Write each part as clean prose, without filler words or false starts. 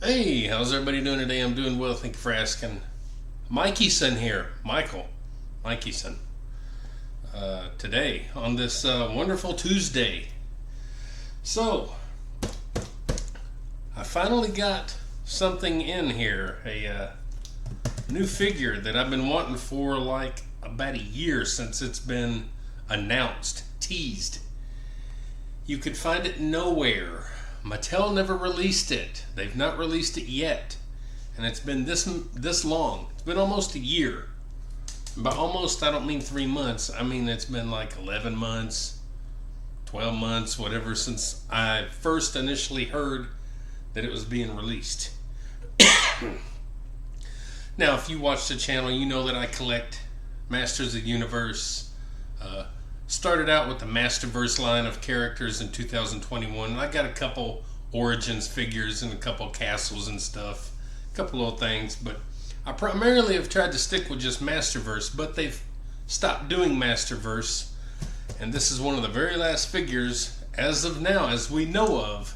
Hey, how's everybody doing today? I'm doing well, thank you for asking. Mikey-son here, Michael, Mikey-son. Today on this wonderful Tuesday. So, I finally got something in here, a new figure that I've been wanting for like about a year since it's been announced, teased. You could find it nowhere. Mattel never released it. They've not released it yet. And it's been this long. It's been almost a year. By almost, I don't mean 3 months. I mean it's been like 11 months, 12 months, whatever, since I first initially heard that it was being released. Now, if you watch the channel, you know that I collect Masters of the Universe. Started out with the Masterverse line of characters in 2021. I got a couple Origins figures and a couple castles and stuff. A couple little things, but I primarily have tried to stick with just Masterverse, but they've stopped doing Masterverse. And this is one of the very last figures, as of now, as we know of,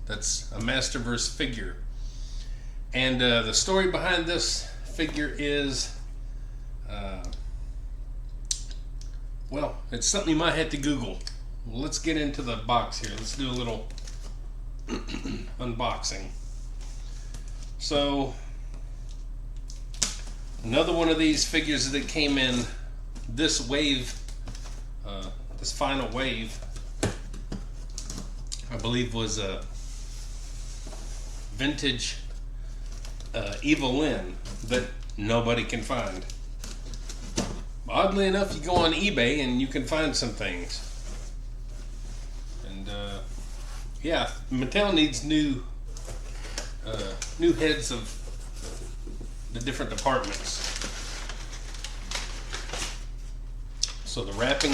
that's a Masterverse figure. And the story behind this figure is, well, it's something you might have to Google. Well, let's get into the box here. Let's do a little unboxing. So, another one of these figures that came in this wave, this final wave, I believe was a vintage Evelyn that nobody can find. Oddly enough, you go on eBay and you can find some things. And yeah, Mattel needs new heads of the different departments. So the wrapping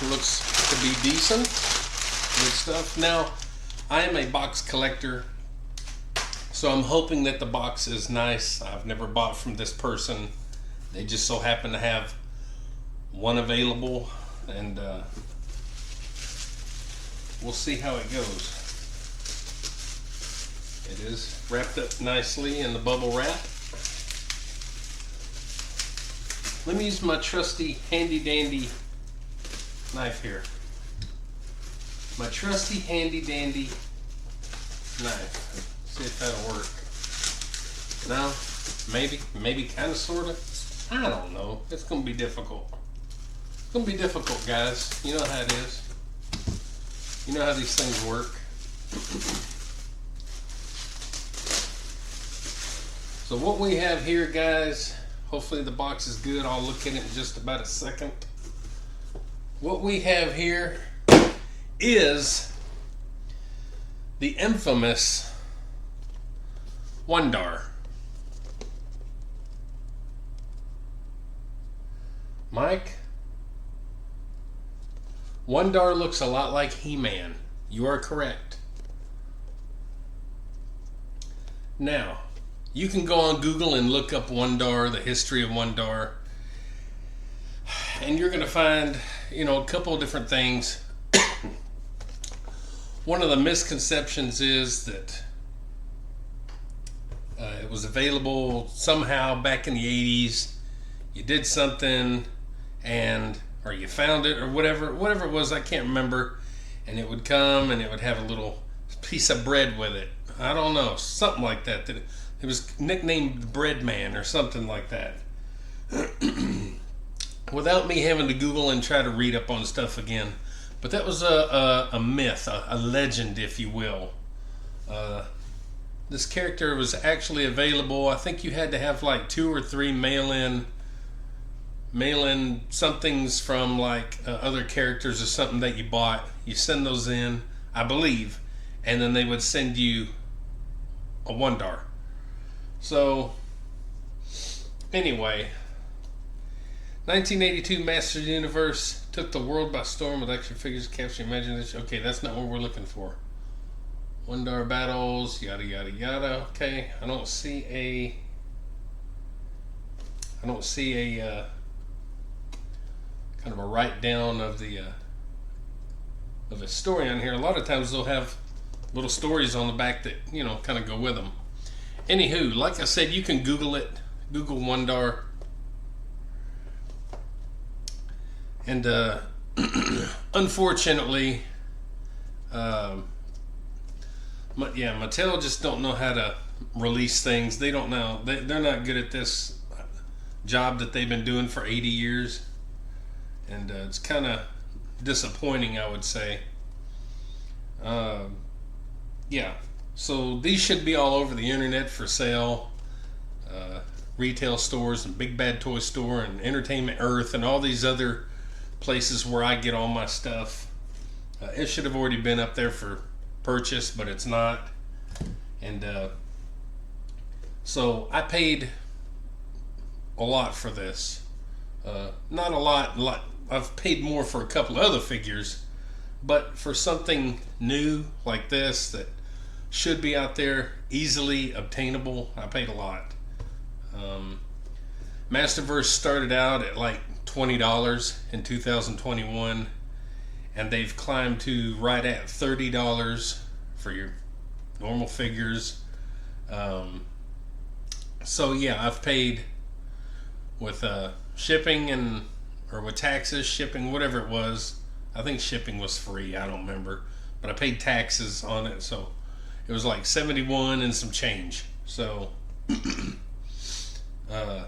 looks to be decent. Good stuff. Now, I am a box collector, so I'm hoping that the box is nice. I've never bought from this person. They just so happen to have one available, and we'll see how it goes. It is wrapped up nicely in the bubble wrap. Let me use my trusty handy dandy knife here. My trusty handy dandy knife. See if that'll work. No, maybe kind of, sort of. I don't know. It's going to be difficult. It's going to be difficult, guys. You know how it is. You know how these things work. So what we have here, guys, hopefully the box is good. I'll look at it in just about a second. What we have here is the infamous Wondar. Mike? Wondar looks a lot like He-Man. You are correct. Now, you can go on Google and look up Wondar, the history of Wondar, and you're going to find, a couple of different things. One of the misconceptions is that it was available somehow back in the 80s. You did something, or you found it, or whatever it was, I can't remember, and it would come and it would have a little piece of bread with it. I don't know, something like that. That it was nicknamed Bread Man or something like that. Without me having to Google and try to read up on stuff again. But that was a myth, a legend, if you will. This character was actually available. I think you had to have like 2 or 3 mail-in somethings from like other characters or something that you bought. You send those in, I believe, and then they would send you a Wondar. So anyway, 1982 Masters of the Universe took the world by storm with action figures, capture imagination. Okay, that's not what we're looking for. Wondar battles, yada yada yada. Okay, I don't see a kind of a write down of the of a story on here. A lot of times they'll have little stories on the back that, you know, kind of go with them. Anywho, like I said, you can Google it. Google Wondar. And unfortunately, Mattel just don't know how to release things. They don't know. They're not good at this job that they've been doing for 80 years. And it's kind of disappointing, I would say. Yeah. So these should be all over the internet for sale. Retail stores and Big Bad Toy Store and Entertainment Earth and all these other places where I get all my stuff. It should have already been up there for purchase, but it's not. And so I paid a lot for this. Not a lot. I've paid more for a couple other figures, but for something new like this that should be out there, easily obtainable, I paid a lot. Masterverse started out at like $20 in 2021, and they've climbed to right at $30 for your normal figures. So yeah, I've paid with shipping or with taxes, shipping, whatever it was. I think shipping was free, I don't remember, but I paid taxes on it, so it was like 71 and some change. So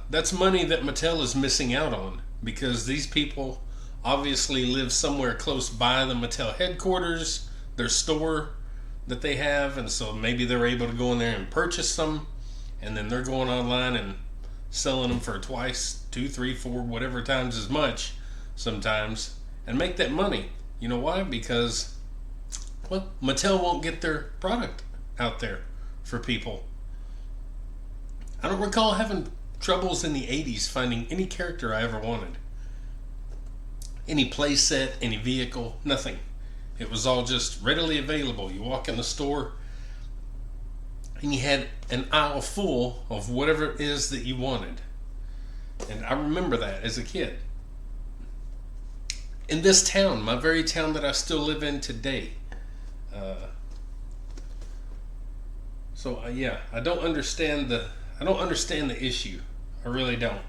that's money that Mattel is missing out on, because these people obviously live somewhere close by the Mattel headquarters, their store that they have, and so maybe they're able to go in there and purchase them, and then they're going online and selling them for twice, 2, 3, 4, whatever times as much sometimes, and make that money. You know why? Because, well, Mattel won't get their product out there for people. I don't recall having troubles in the 80s finding any character I ever wanted. Any play set, any vehicle, nothing. It was all just readily available. You walk in the store and you had an aisle full of whatever it is that you wanted. And I remember that as a kid. In this town, my very town that I still live in today. Yeah, I don't understand the issue. I really don't.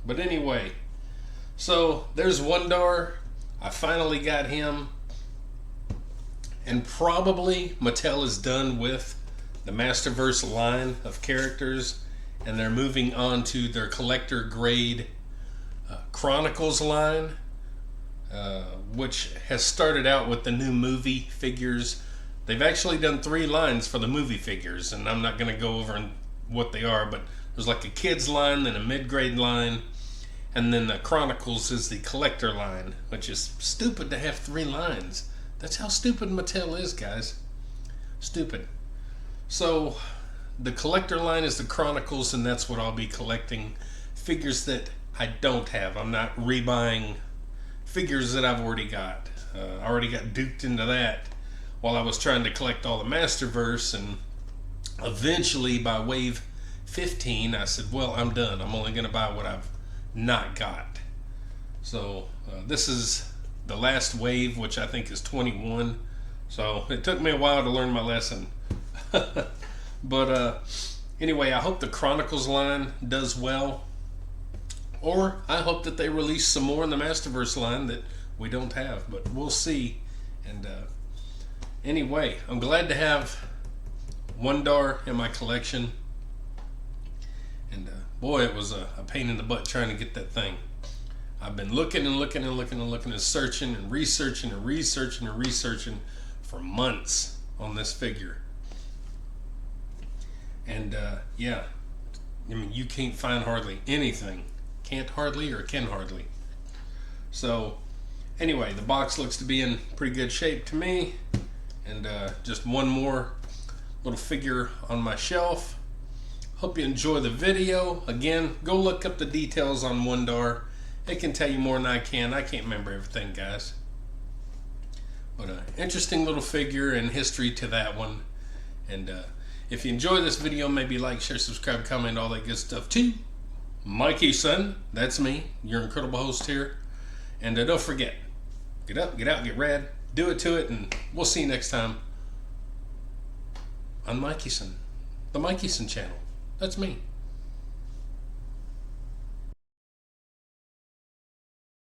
But anyway, so there's Wondar. I finally got him. And probably Mattel is done with the Masterverse line of characters, and they're moving on to their collector grade Chronicles line, which has started out with the new movie figures. They've actually done 3 lines for the movie figures, and I'm not going to go over what they are, but there's like a kids line, then a mid-grade line, and then the Chronicles is the collector line, which is stupid to have 3 lines. That's how stupid Mattel is, guys. Stupid. So the collector line is the Chronicles, and that's what I'll be collecting. Figures that I don't have. I'm not rebuying figures that I've already got. I already got duped into that while I was trying to collect all the Masterverse, and eventually by wave 15 I said, well, I'm done. I'm only going to buy what I've not got. So this is the last wave, which I think is 21. So it took me a while to learn my lesson. But anyway, I hope the Chronicles line does well, or I hope that they release some more in the Masterverse line that we don't have, but we'll see. And anyway, I'm glad to have Wondar in my collection. And boy, it was a pain in the butt trying to get that thing. I've been looking and searching and researching for months on this figure. And yeah, I mean, you can't find hardly anything. Can't hardly or can hardly. So anyway, the box looks to be in pretty good shape to me. And just one more little figure on my shelf. Hope you enjoy the video. Again, go look up the details on Wondar. It can tell you more than I can. I can't remember everything, guys. But an interesting little figure and history to that one. And if you enjoy this video, maybe like, share, subscribe, comment, all that good stuff too. Mikey Son, that's me, your incredible host here. And don't forget, get up, get out, get rad, do it to it, and we'll see you next time on Mikeyson, the Mikeyson channel. That's me.